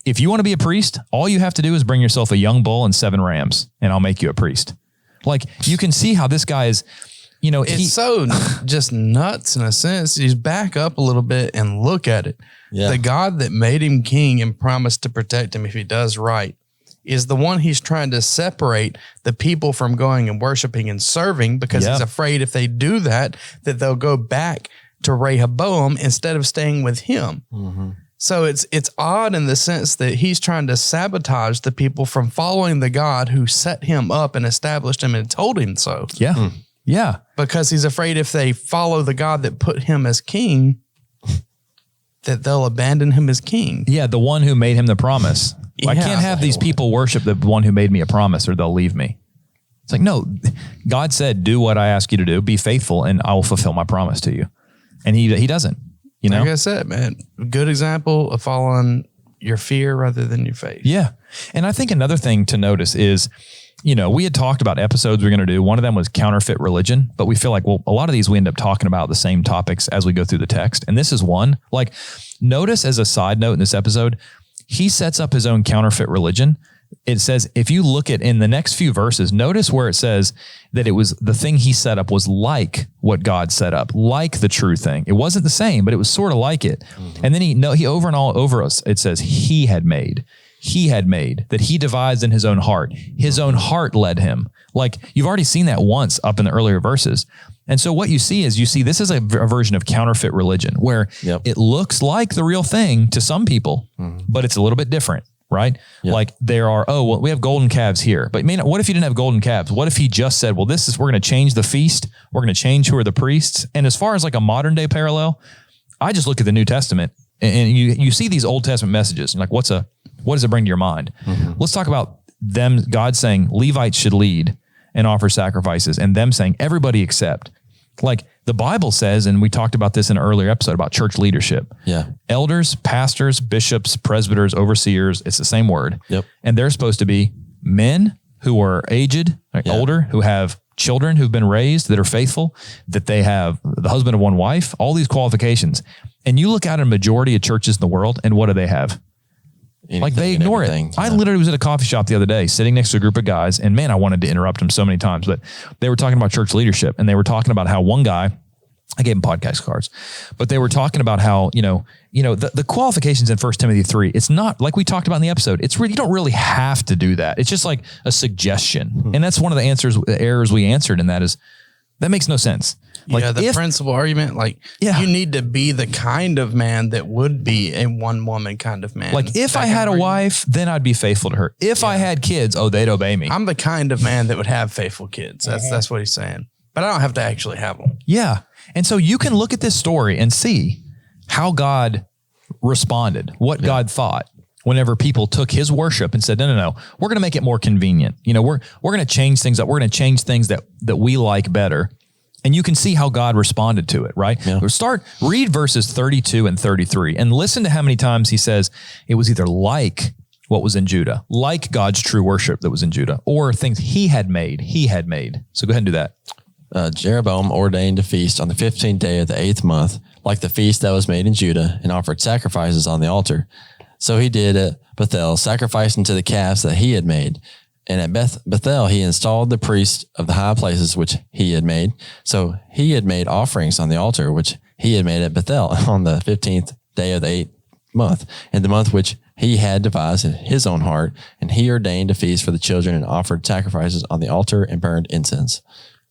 if you want to be a priest, all you have to do is bring yourself a young bull and 7 rams, and I'll make you a priest. Like, you can see how this guy is, it's so just nuts in a sense. You back up a little bit and look at it. Yeah. The God that made him king and promised to protect him if he does right is the one he's trying to separate the people from going and worshiping and serving, because he's afraid if they do that they'll go back to Rehoboam instead of staying with him. Mm-hmm. So it's odd in the sense that he's trying to sabotage the people from following the God who set him up and established him and told him so. Yeah. Mm. Yeah. Because he's afraid if they follow the God that put him as king, that they'll abandon him as king. Yeah, the one who made him the promise. I can't have these people worship the one who made me a promise, or they'll leave me. It's like, no, God said, do what I ask you to do, be faithful, and I will fulfill my promise to you. And he doesn't, Like I said, man, good example of following your fear rather than your faith. Yeah. And I think another thing to notice is, we had talked about episodes we're going to do. One of them was counterfeit religion, but we feel like, well, a lot of these we end up talking about the same topics as we go through the text. And this is one. Like, notice as a side note in this episode, he sets up his own counterfeit religion. It says, if you look at in the next few verses, notice where it says that it was the thing he set up was like what God set up, like the true thing. It wasn't the same, but it was sort of like it. Mm-hmm. And then he over and all over us, it says he had made, that he devised in his own heart. His own heart led him. Like, you've already seen that once up in the earlier verses. And so what you see this is a version of counterfeit religion where it looks like the real thing to some people, but it's a little bit different, right? Yep. Like there are, we have golden calves here, but what if you didn't have golden calves? What if he just said, well, we're going to change the feast. We're going to change who are the priests. And as far as like a modern day parallel, I just look at the New Testament and you see these Old Testament messages. And like, what does it bring to your mind? Mm-hmm. Let's talk about them, God saying Levites should lead and offer sacrifices, and them saying everybody accept. Like the Bible says, and we talked about this in an earlier episode about church leadership. Yeah. Elders, pastors, bishops, presbyters, overseers, it's the same word. Yep. And they're supposed to be men who are aged, older, who have children who've been raised, that are faithful, that they have the husband of one wife, all these qualifications. And you look out at a majority of churches in the world, and what do they have? Like they ignore it. Yeah. I literally was at a coffee shop the other day sitting next to a group of guys, and man, I wanted to interrupt them so many times, but they were talking about church leadership, and they were talking about how one guy, I gave him podcast cards, but they were talking about how, the qualifications in 1 Timothy 3, it's not like we talked about in the episode. It's really, you don't really have to do that. It's just like a suggestion. Mm-hmm. And that's one of the errors we answered in that is that makes no sense. Like the principal argument, you need to be the kind of man that would be a one woman kind of man. Like if I had a wife, then I'd be faithful to her. If I had kids, they'd obey me. I'm the kind of man that would have faithful kids. That's what he's saying. But I don't have to actually have them. Yeah. And so you can look at this story and see how God responded, what God thought whenever people took his worship and said, no, we're going to make it more convenient. We're going to change things up. We're going to change things that we like better. And you can see how God responded to it, right? Yeah. Read verses 32 and 33 and listen to how many times he says it was either like what was in Judah, like God's true worship that was in Judah, or things he had made. So go ahead and do that. Jeroboam ordained a feast on the 15th day of the 8th month, like the feast that was made in Judah, and offered sacrifices on the altar. So he did at Bethel, sacrificing to the calves that he had made. And at Bethel, he installed the priests of the high places which he had made. So he had made offerings on the altar, which he had made at Bethel on the 15th day of the 8th month, in the month which he had devised in his own heart. And he ordained a feast for the children and offered sacrifices on the altar and burned incense.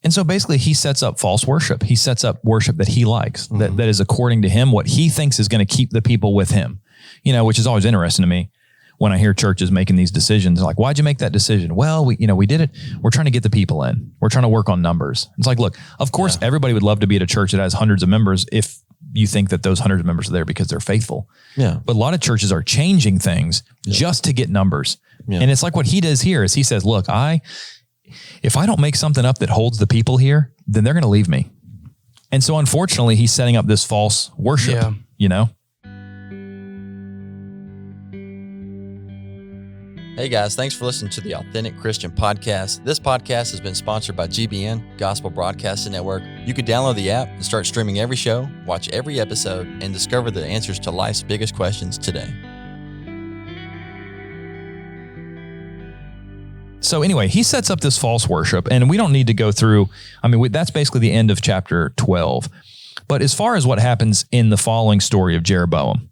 And so basically he sets up false worship. He sets up worship that he likes, that is according to him, what he thinks is going to keep the people with him, which is always interesting to me. When I hear churches making these decisions, like, why'd you make that decision? Well, we did it. We're trying to get the people in. We're trying to work on numbers. It's like, look, of course, everybody would love to be at a church that has hundreds of members if you think that those hundreds of members are there because they're faithful. Yeah. But a lot of churches are changing things just to get numbers. Yeah. And it's like what he does here is he says, look, if I don't make something up that holds the people here, then they're going to leave me. And so unfortunately, he's setting up this false worship, Hey guys, thanks for listening to the Authentic Christian Podcast. This podcast has been sponsored by GBN, Gospel Broadcasting Network. You can download the app and start streaming every show, watch every episode, and discover the answers to life's biggest questions today. So anyway, he sets up this false worship, and we don't need to go through, that's basically the end of chapter 12. But as far as what happens in the following story of Jeroboam,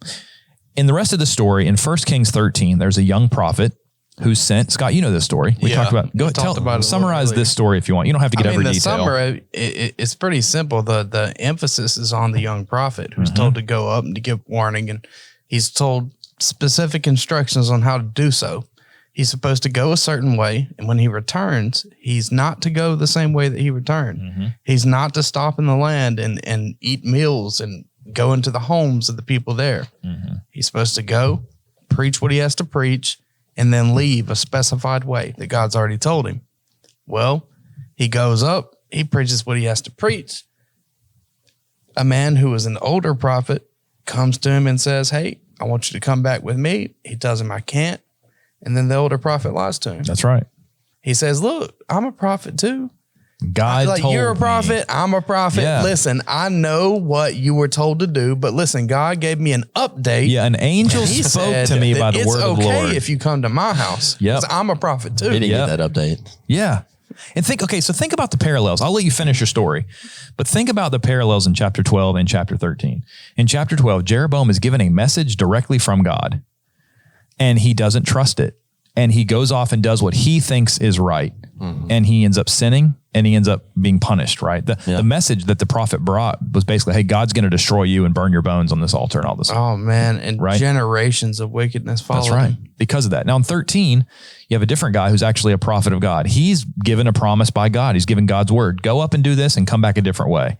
in the rest of the story, in 1 Kings 13, there's a young prophet who's sent. Scott, you know this story. We talked about. Go ahead, summarize this story if you want. You don't have to get every detail. Summary, it's pretty simple. The emphasis is on the young prophet who's told to go up and to give warning, and he's told specific instructions on how to do so. He's supposed to go a certain way, and when he returns, he's not to go the same way that he returned. He's not to stop in the land and eat meals and go into the homes of the people there. He's supposed to go, preach what he has to preach, and then leave a specified way that God's already told him. Well, he goes up, he preaches what he has to preach. A man who is an older prophet comes to him and says, hey, I want you to come back with me. He tells him, I can't. And then the older prophet lies to him. That's right. He says, look, I'm a prophet too. God told you're a prophet. I'm a prophet. Yeah. Listen, I know what you were told to do, but listen, God gave me an update. Yeah, an angel spoke to me by the word of the Lord. It's okay if you come to my house. Because I'm a prophet too. He didn't get that update. Yeah. And think about the parallels. I'll let you finish your story, but think about the parallels in chapter 12 and chapter 13. In chapter 12, Jeroboam is given a message directly from God, and he doesn't trust it. And he goes off and does what he thinks is right. And he ends up sinning, and he ends up being punished, right? The message that the prophet brought was basically, hey, God's going to destroy you and burn your bones on this altar and all this. Oh, man. And generations of wickedness followed. That's right. Because of that. Now in 13, you have a different guy who's actually a prophet of God. He's given a promise by God. He's given God's word. Go up and do this and come back a different way.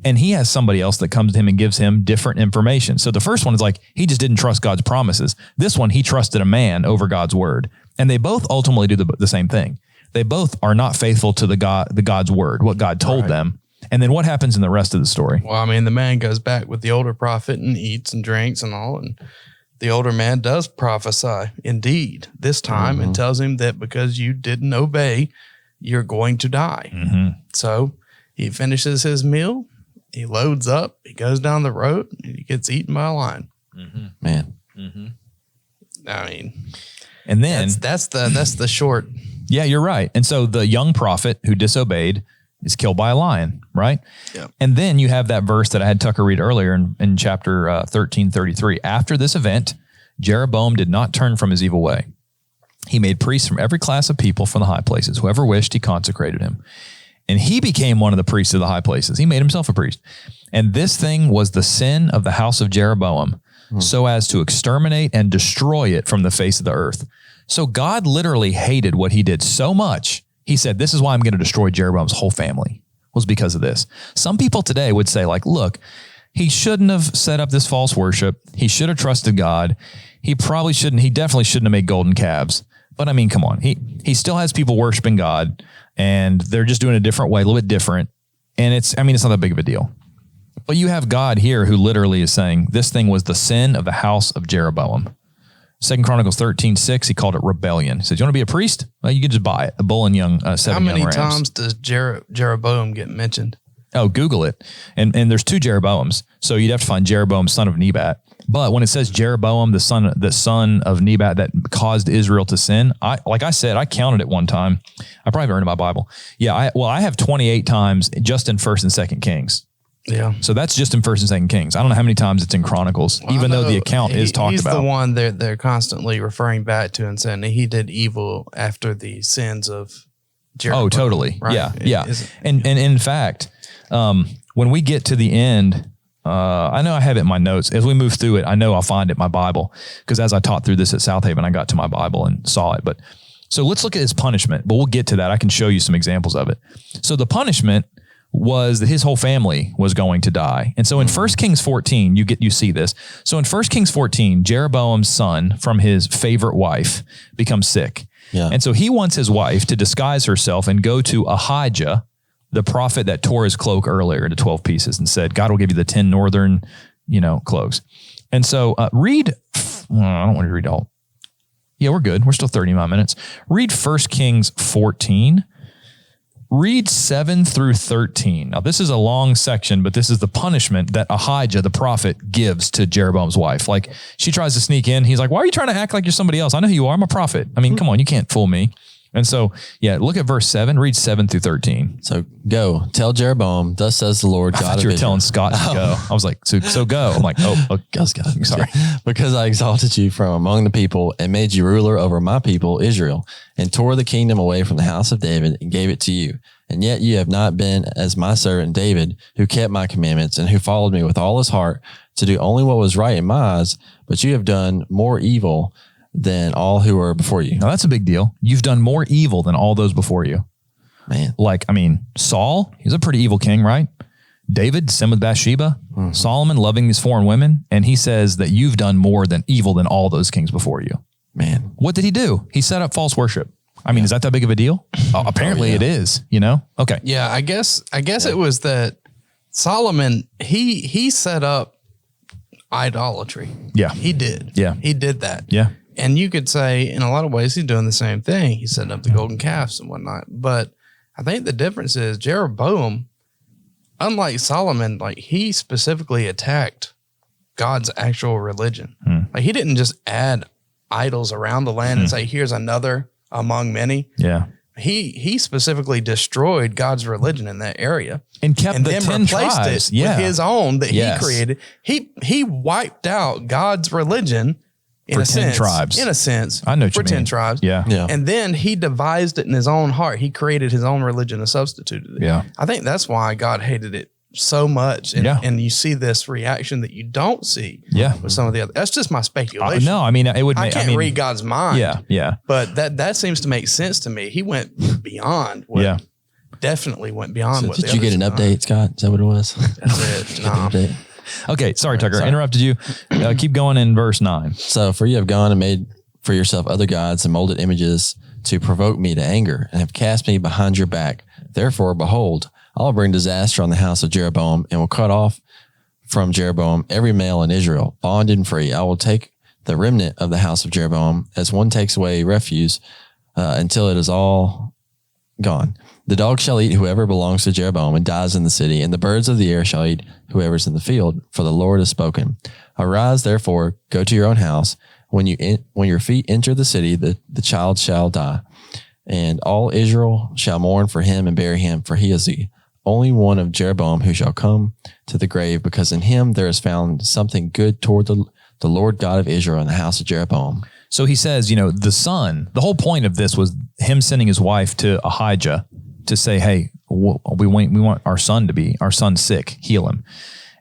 And he has somebody else that comes to him and gives him different information. So the first one is like, he just didn't trust God's promises. This one, he trusted a man over God's word. And they both ultimately do the same thing. They both are not faithful to the God's word, what God told them. And then what happens in the rest of the story? Well, the man goes back with the older prophet and eats and drinks and all. And the older man does prophesy indeed this time and tells him that because you didn't obey, you're going to die. So he finishes his meal. He loads up, he goes down the road, and he gets eaten by a lion. Man. And then that's the short. Yeah, you're right. And so the young prophet who disobeyed is killed by a lion, right? Yeah. And then you have that verse that I had Tucker read earlier in chapter 13:33. After this event, Jeroboam did not turn from his evil way. He made priests from every class of people from the high places. Whoever wished, he consecrated him. And he became one of the priests of the high places. He made himself a priest. And this thing was the sin of the house of Jeroboam, so as to exterminate and destroy it from the face of the earth. So God literally hated what he did so much. He said, this is why I'm going to destroy Jeroboam's whole family, was because of this. Some people today would say, like, look, he shouldn't have set up this false worship. He should have trusted God. He definitely shouldn't have made golden calves. But come on, he still has people worshiping God, and they're just doing it a different way, a little bit different. And it's not that big of a deal. But you have God here who literally is saying this thing was the sin of the house of Jeroboam. 2 Chronicles 13:6, he called it rebellion. He says, you want to be a priest? Well, you can just buy it. A bull and 7 young rams. How many times does Jeroboam get mentioned? Oh, Google it. And there's 2 Jeroboams. So you'd have to find Jeroboam, son of Nebat. But when it says Jeroboam, the son of Nebat that caused Israel to sin, I counted it one time. I probably haven't read in my Bible. Yeah, I have 28 times just in 1st and 2nd Kings. Yeah. So that's just in 1st and 2nd Kings. I don't know how many times it's in Chronicles, even though the account is talked about. He's the one they're constantly referring back to and saying that he did evil after the sins of Jeroboam. Oh, totally. Right? Yeah. And in fact, when we get to the end, I know I have it in my notes. As we move through it, I know I'll find it in my Bible, because as I taught through this at South Haven, I got to my Bible and saw it. But so let's look at his punishment, but we'll get to that. I can show you some examples of it. So the punishment was that his whole family was going to die. And so in 1 Kings 14, you see this. So in 1 Kings 14, Jeroboam's son from his favorite wife becomes sick. Yeah. And so he wants his wife to disguise herself and go to Ahijah, the prophet that tore his cloak earlier into 12 pieces and said, God will give you the 10 northern, cloaks. And so I don't want to read all. Yeah, we're good. We're still 39 minutes. Read 1 Kings 14. Read 7 through 13. Now, this is a long section, but this is the punishment that Ahijah, the prophet, gives to Jeroboam's wife. Like, she tries to sneak in. He's like, why are you trying to act like you're somebody else? I know who you are. I'm a prophet. I mean, come on, you can't fool me. And so, yeah, look at verse 7. Read 7 through 13. So go, tell Jeroboam, thus says the Lord God of Israel. You were telling Scott to go. I was like, so go. I'm like, Go, Scott. Sorry. Because I exalted you from among the people and made you ruler over my people, Israel, and tore the kingdom away from the house of David and gave it to you. And yet you have not been as my servant David, who kept my commandments and who followed me with all his heart to do only what was right in my eyes, but you have done more evil than all who were before you. Now that's a big deal. You've done more evil than all those before you. Man. Like, I mean, Saul, he's a pretty evil king, right? David, sin with Bathsheba, Solomon loving these foreign women. And he says that you've done more than evil than all those kings before you. Man. What did he do? He set up false worship. I mean, is that big of a deal? Apparently it is, Okay. Yeah, I guess it was that Solomon, he set up idolatry. Yeah. He did. Yeah. He did that. Yeah. And you could say in a lot of ways he's doing the same thing. He set up the golden calves and whatnot. But I think the difference is Jeroboam, unlike Solomon, like he specifically attacked God's actual religion. Like he didn't just add idols around the land and say, here's another among many. Yeah. He specifically destroyed God's religion in that area and kept the then 10 replaced tribes. it with his own that he created. He wiped out God's religion for 10 tribes. In a sense, I know what for you 10 mean. tribes. Yeah. And then he devised it in his own heart. He created his own religion and substituted it. Yeah. I think that's why God hated it so much. And you see this reaction that you don't see with some of the other. That's just my speculation. No, I mean, it would make, I can't read God's mind. Yeah. But that seems to make sense to me. He went beyond what definitely went beyond what did you get an update, Scott? Is that what it was? That's it. Nah. Okay. Sorry, Tucker. Interrupted you. Keep going in verse 9. So for you have gone and made for yourself other gods and molded images to provoke me to anger and have cast me behind your back. Therefore, behold, I will bring disaster on the house of Jeroboam and will cut off from Jeroboam every male in Israel, bond and free. I will take the remnant of the house of Jeroboam as one takes away refuse until it is all gone. The dog shall eat whoever belongs to Jeroboam and dies in the city, and the birds of the air shall eat whoever's in the field, for the Lord has spoken. Arise, therefore, go to your own house. When your feet enter the city, the child shall die. And all Israel shall mourn for him and bury him, for he is the only one of Jeroboam who shall come to the grave, because in him there is found something good toward the Lord God of Israel in the house of Jeroboam. So he says, the son, the whole point of this was him sending his wife to Ahijah to say, hey, we want our son's sick, heal him.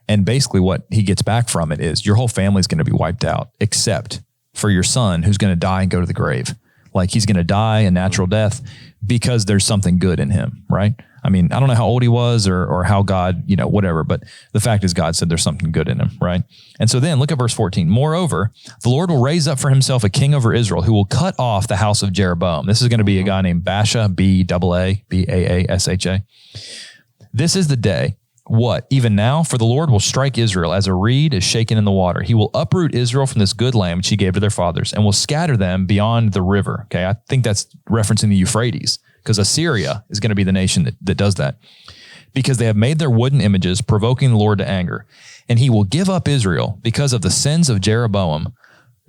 And basically what he gets back from it is your whole family's going to be wiped out, except for your son who's going to die and go to the grave. Like he's going to die a natural death because there's something good in him, right? I mean, I don't know how old he was or how God, whatever, but the fact is God said there's something good in him, right? And so then look at verse 14. Moreover, the Lord will raise up for himself a king over Israel who will cut off the house of Jeroboam. This is going to be a guy named Baasha, Baasha. This is the day. What? Even now, for the Lord will strike Israel as a reed is shaken in the water. He will uproot Israel from this good land which he gave to their fathers and will scatter them beyond the river. Okay, I think that's referencing the Euphrates because Assyria is going to be the nation that does that because they have made their wooden images, provoking the Lord to anger. And he will give up Israel because of the sins of Jeroboam,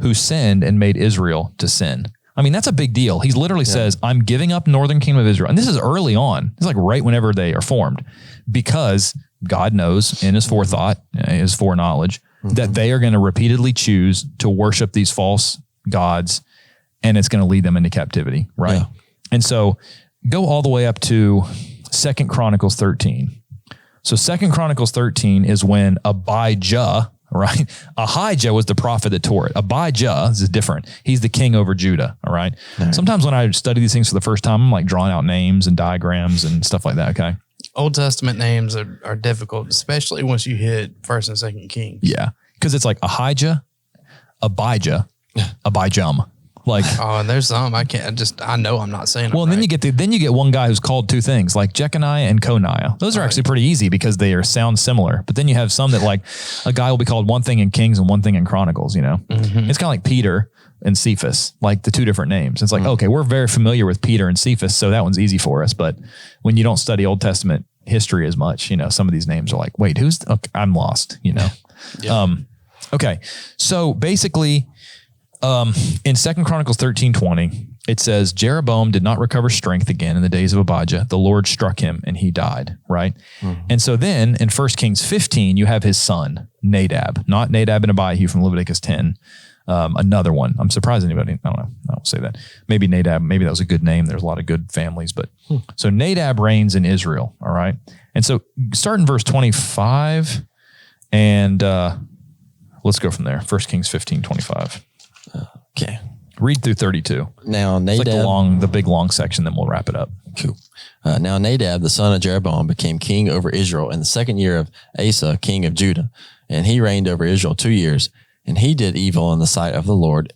who sinned and made Israel to sin. I mean, that's a big deal. He literally says, I'm giving up northern kingdom of Israel. And this is early on. It's like right whenever they are formed because God knows in his forethought, his foreknowledge, that they are going to repeatedly choose to worship these false gods and it's going to lead them into captivity, right? Yeah. And so go all the way up to 2 Chronicles 13. So 2 Chronicles 13 is when Abijah, right? Ahijah was the prophet that tore it. Abijah is different. He's the king over Judah, all right? Sometimes when I study these things for the first time, I'm like drawing out names and diagrams and stuff like that, okay? Old Testament names are difficult, especially once you hit 1st and 2nd Kings. Yeah, because it's like Ahijah, Abijah, Abijam. Like, and there's some I know I'm not saying. Well, and then you get one guy who's called two things, like Jeconiah and Coniah. Those are actually pretty easy because they sound similar. But then you have some that like a guy will be called one thing in Kings and one thing in Chronicles. It's kind of like Peter, and Cephas, like the two different names. It's like, okay, we're very familiar with Peter and Cephas, so that one's easy for us. But when you don't study Old Testament history as much, some of these names are like, wait, okay, I'm lost, Yeah. Okay. So basically, in 2 Chronicles 13:20, it says, Jeroboam did not recover strength again in the days of Abijah. The Lord struck him and he died, right? And so then in 1 Kings 15, you have his son, Nadab, not Nadab and Abihu from Leviticus 10. Another one. I'm surprised anybody, I don't know, I won't say that. Maybe Nadab, maybe that was a good name. There's a lot of good families, but so Nadab reigns in Israel, all right? And so start in verse 25 and let's go from there. 1 Kings 15:25. Okay. Read through 32. Now Nadab, It's like the big long section, then we'll wrap it up. Cool. Now Nadab, the son of Jeroboam, became king over Israel in the second year of Asa, king of Judah, and he reigned over Israel 2 years. And he did evil in the sight of the Lord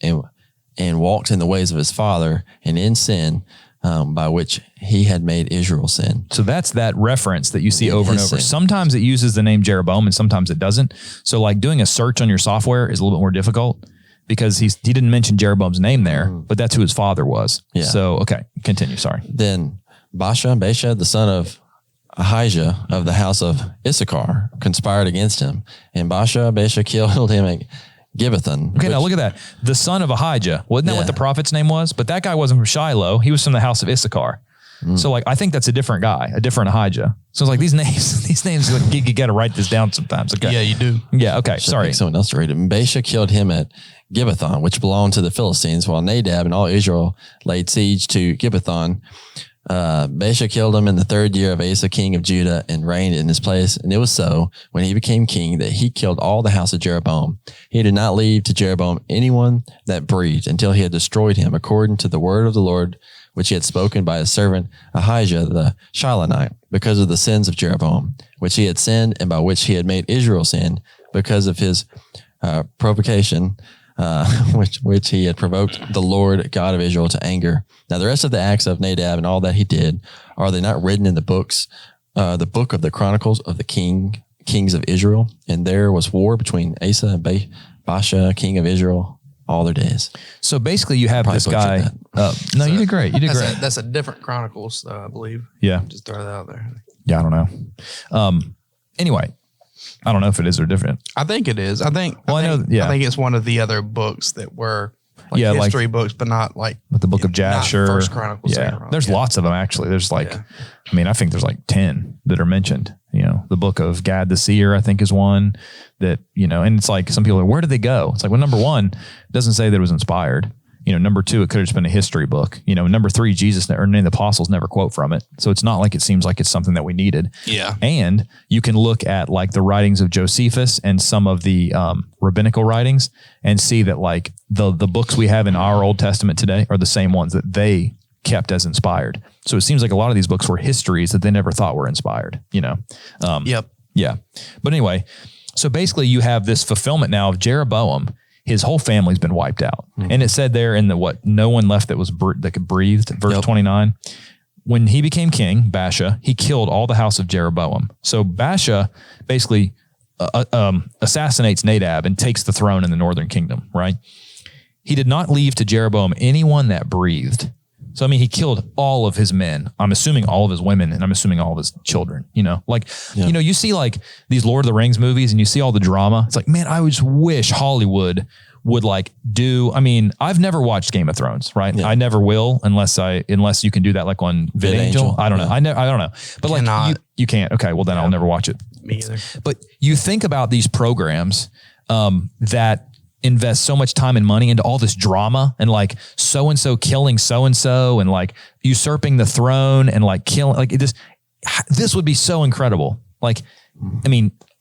and walked in the ways of his father and in sin, by which he had made Israel sin. So that's that reference that you see over and over. Sin. Sometimes it uses the name Jeroboam and sometimes it doesn't. So like doing a search on your software is a little bit more difficult because he didn't mention Jeroboam's name there, but that's who his father was. Yeah. So, okay, continue. Sorry. Then Baasha, the son of Ahijah of the house of Issachar, conspired against him. And Baasha killed him at Gibbethon. Okay, now look at that. The son of Ahijah. Wasn't that what the prophet's name was? But that guy wasn't from Shiloh. He was from the house of Issachar. So like, I think that's a different guy, a different Ahijah. So it's like these names, like, you got to write this down sometimes. Okay. Yeah, you do. Yeah. Okay. Sorry. Someone else to read it. And Baasha killed him at Gibbethon, which belonged to the Philistines, while Nadab and all Israel laid siege to Gibbethon. Baasha killed him in the third year of Asa, king of Judah, and reigned in his place. And it was so, when he became king, that he killed all the house of Jeroboam. He did not leave to Jeroboam anyone that breathed until he had destroyed him, according to the word of the Lord, which he had spoken by his servant Ahijah the Shilonite, because of the sins of Jeroboam, which he had sinned, and by which he had made Israel sin, because of his provocation, which he had provoked the Lord God of Israel to anger. Now the rest of the acts of Nadab and all that he did, are they not written in the book of the Chronicles of the kings of Israel? And there was war between Asa and Baasha, king of Israel, all their days. So basically you have this guy. No, you did great. You did great. That's a different Chronicles, I believe. Yeah. Just throw that out there. Yeah. I don't know. Anyway, I don't know if it is or different. I think it is. I think it's one of the other books that were like history books, but not like with the book of Jasher. First Chronicles. Yeah. There's lots of them actually. There's like, I think there's like 10 that are mentioned. The book of Gad the seer, I think, is one that, and it's like some people are, where did they go? It's like, well, number one, it doesn't say that it was inspired. Number two, it could have just been a history book. Number three, Jesus or any of the apostles never quote from it. So it's not like it seems like it's something that we needed. Yeah. And you can look at like the writings of Josephus and some of the rabbinical writings and see that like the books we have in our Old Testament today are the same ones that they kept as inspired. So it seems like a lot of these books were histories that they never thought were inspired, Yep. Yeah. But anyway, so basically you have this fulfillment now of Jeroboam. His whole family's been wiped out. And it said there in no one left that was that could breathe, verse 29. When he became king, Baasha, he killed all the house of Jeroboam. So Baasha basically assassinates Nadab and takes the throne in the northern kingdom, right? He did not leave to Jeroboam anyone that breathed. So, he killed all of his men. I'm assuming all of his women, and I'm assuming all of his children, you see like these Lord of the Rings movies and you see all the drama. It's like, man, I just wish Hollywood would like do, I've never watched Game of Thrones, right? Yeah. I never will unless you can do that like on VidAngel. I don't know. I don't know. But like you can't. Okay. Well then I'll never watch it. Me either. But you think about these programs that invest so much time and money into all this drama and like so-and-so killing so-and-so and like usurping the throne and like killing, like this would be so incredible. Like,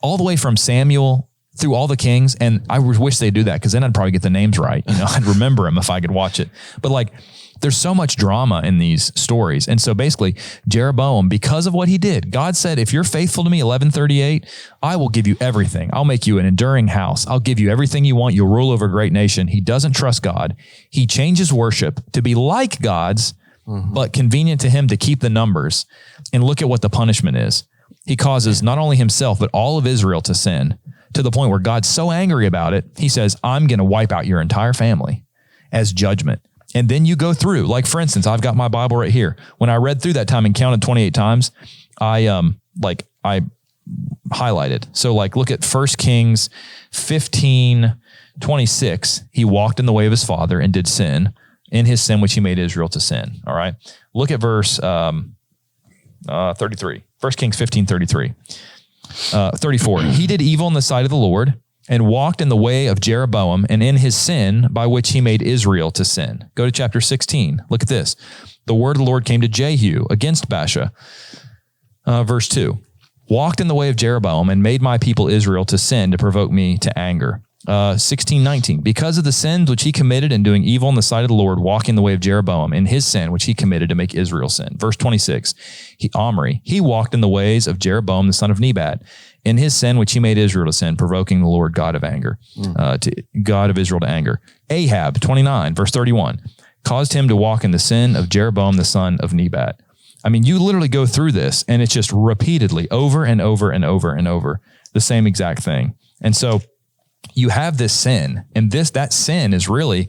all the way from Samuel through all the kings. And I wish they'd do that, because then I'd probably get the names right. I'd remember them if I could watch it. But like, there's so much drama in these stories. And so basically Jeroboam, because of what he did, God said, if you're faithful to me, 11:38, I will give you everything. I'll make you an enduring house. I'll give you everything you want. You'll rule over a great nation. He doesn't trust God. He changes worship to be like God's, but convenient to him to keep the numbers. And look at what the punishment is. He causes not only himself, but all of Israel to sin, to the point where God's so angry about it, he says, I'm going to wipe out your entire family. as judgment. And then you go through, like, for instance, I've got my Bible right here. When I read through that time and counted 28 times, I highlighted. So like, look at 1 Kings 15:26. He walked in the way of his father and did sin in his sin, which he made Israel to sin. All right. Look at verse 33, 1 Kings 15:33. 34. He did evil in the sight of the Lord and walked in the way of Jeroboam and in his sin by which he made Israel to sin. Go to chapter 16. Look at this. The word of the Lord came to Jehu against Baasha. Verse 2. Walked in the way of Jeroboam and made my people Israel to sin to provoke me to anger. 16:19. Because of the sins which he committed in doing evil in the sight of the Lord, walking in the way of Jeroboam in his sin which he committed to make Israel sin. Verse 26. Omri, he walked in the ways of Jeroboam the son of Nebat in his sin which he made Israel to sin, provoking the Lord God of anger, to God of Israel to anger. Ahab, 29, verse 31, caused him to walk in the sin of Jeroboam the son of Nebat. I mean, you literally go through this and it's just repeatedly over and over and over and over the same exact thing. And so you have this sin, and that sin is really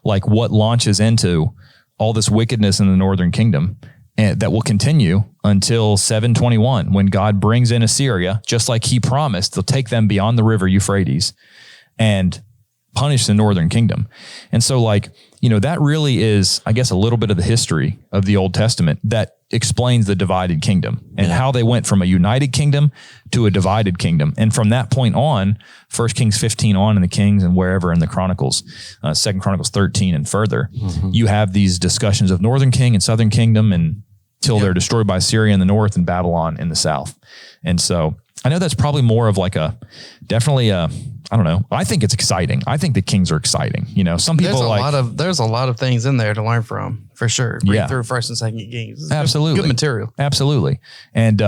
like what launches into all this wickedness in the northern kingdom, and that will continue until 721, when God brings in Assyria, just like he promised. They'll take them beyond the river Euphrates and punish the northern kingdom. And so like, that really is, I guess, a little bit of the history of the Old Testament that explains the divided kingdom and how they went from a united kingdom to a divided kingdom. And from that point on, 1 Kings 15 on in the Kings and wherever in the Chronicles, 2 Chronicles 13 and further, you have these discussions of northern king and southern kingdom until they're destroyed by Syria in the north and Babylon in the south. And so I know that's probably more of like I don't know. I think it's exciting. I think the Kings are exciting. Some people there's a lot of things in there to learn from, for sure. Read through 1st and 2nd Kings. It's absolutely good material. Absolutely. And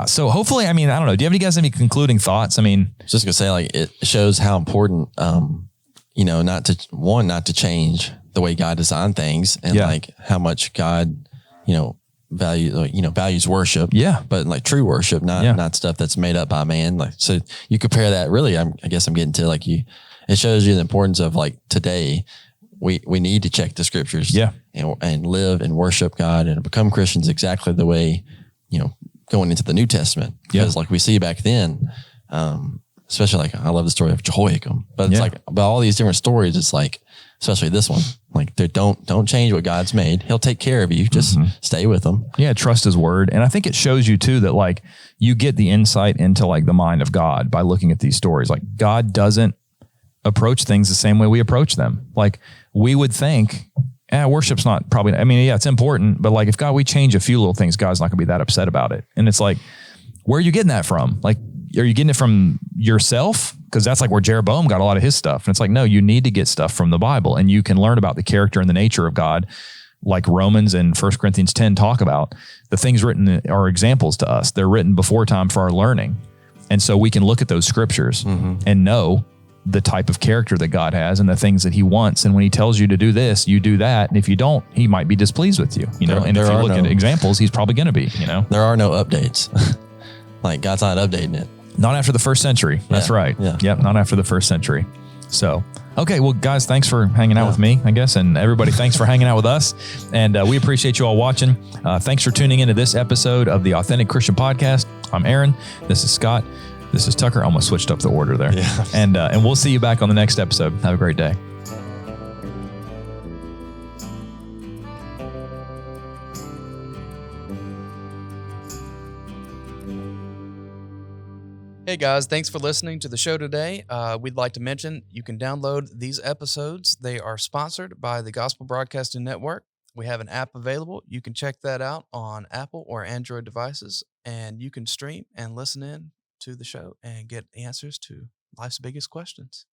so hopefully, I don't know. Do you have any concluding thoughts? I mean, just gonna say, like, it shows how important, not to change the way God designed things, and like how much God, values worship. Yeah. But like true worship, not stuff that's made up by man. Like, so you compare that really, I guess I'm getting to like it shows you the importance of like today we need to check the scriptures and live and worship God and become Christians exactly the way, going into the New Testament. Because like we see back then, especially like, I love the story of Jehoiakim, but it's like about all these different stories. It's like, especially this one, like don't change what God's made. He'll take care of you. Just stay with him. Yeah. Trust his word. And I think it shows you too, that like you get the insight into like the mind of God by looking at these stories. Like God doesn't approach things the same way we approach them. Like we would think, worship's not probably, it's important, but like if we change a few little things, God's not gonna be that upset about it. And it's like, where are you getting that from? Like, are you getting it from yourself? Because that's like where Jeroboam got a lot of his stuff. And it's like, no, you need to get stuff from the Bible, and you can learn about the character and the nature of God, like Romans and 1 Corinthians 10 talk about. The things written are examples to us. They're written before time for our learning. And so we can look at those scriptures and know the type of character that God has and the things that he wants. And when he tells you to do this, you do that. And if you don't, he might be displeased with you, and if you look at examples, he's probably going to be, There are no updates. Like God's not updating it. Not after the first century. That's right. Yeah. Yep. Not after the first century. So, okay. Well, guys, thanks for hanging out with me, I guess. And everybody, thanks for hanging out with us. And we appreciate you all watching. Thanks for tuning into this episode of the Authentic Christian Podcast. I'm Aaron. This is Scott. This is Tucker. I almost switched up the order there. Yeah. And we'll see you back on the next episode. Have a great day. Hey guys, thanks for listening to the show today. We'd like to mention you can download these episodes. They are sponsored by the Gospel Broadcasting Network. We have an app available. You can check that out on Apple or Android devices, and you can stream and listen in to the show and get answers to life's biggest questions.